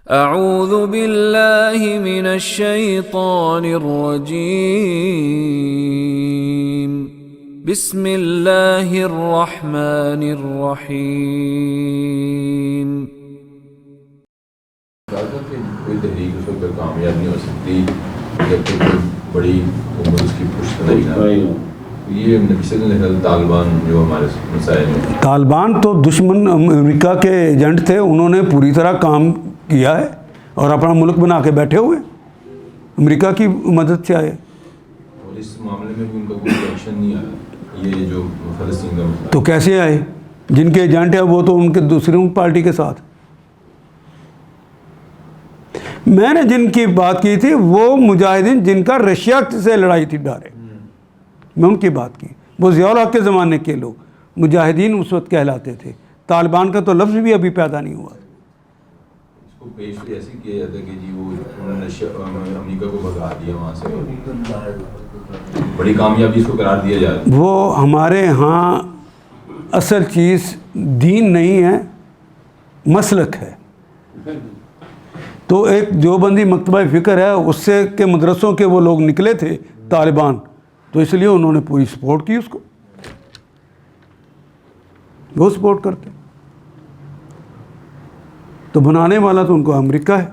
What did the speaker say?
اعوذ باللہ من الشیطان الرجیم بسم اللہ الرحمن الرحیم۔ کوئی تحریک اس وقت کامیاب نہیں ہو سکتی جب تک کوئی بڑی عمر اس کی پشت نہیں نہ ہو۔ یہ نفیست نے لکھا طالبان جو ہمارے مسائل ہیں، طالبان تو دشمن امریکہ کے ایجنٹ تھے، انہوں نے پوری طرح کام کیا ہے اور اپنا ملک بنا کے بیٹھے ہوئے، امریکہ کی مدد سے آئے۔ اور اس معاملے میں بھی ان کا کوئی ایکشن نہیں آیا، یہ جو فلسطین کا مسئلہ تو کیسے آئے؟ جن کے ایجنٹ ہیں وہ تو ان کے دوسری پارٹی کے ساتھ۔ میں نے جن کی بات کی تھی وہ مجاہدین جن کا رشیا سے لڑائی تھی ڈارے، میں ان کی بات کی، وہ ضیاء الحق کے زمانے کے لوگ مجاہدین اس وقت کہلاتے تھے۔ طالبان کا تو لفظ بھی ابھی پیدا نہیں ہوا۔ اس کو پیش بھی ایسے کیا جاتا ہے کہ جی وہ انہوں نے امریکہ کو بھگا دیا وہاں سے، بڑی کامیابی اس کو قرار دیا جاتا ہے۔ وہ ہمارے ہاں اصل چیز دین نہیں ہے، مسلک ہے۔ تو ایک دیوبندی مکتبہ فکر ہے، اس سے کے مدرسوں کے وہ لوگ نکلے تھے طالبان، تو اس لیے انہوں نے پوری سپورٹ کی اس کو، وہ سپورٹ کرتے۔ تو بنانے والا تو ان کو امریکہ ہے۔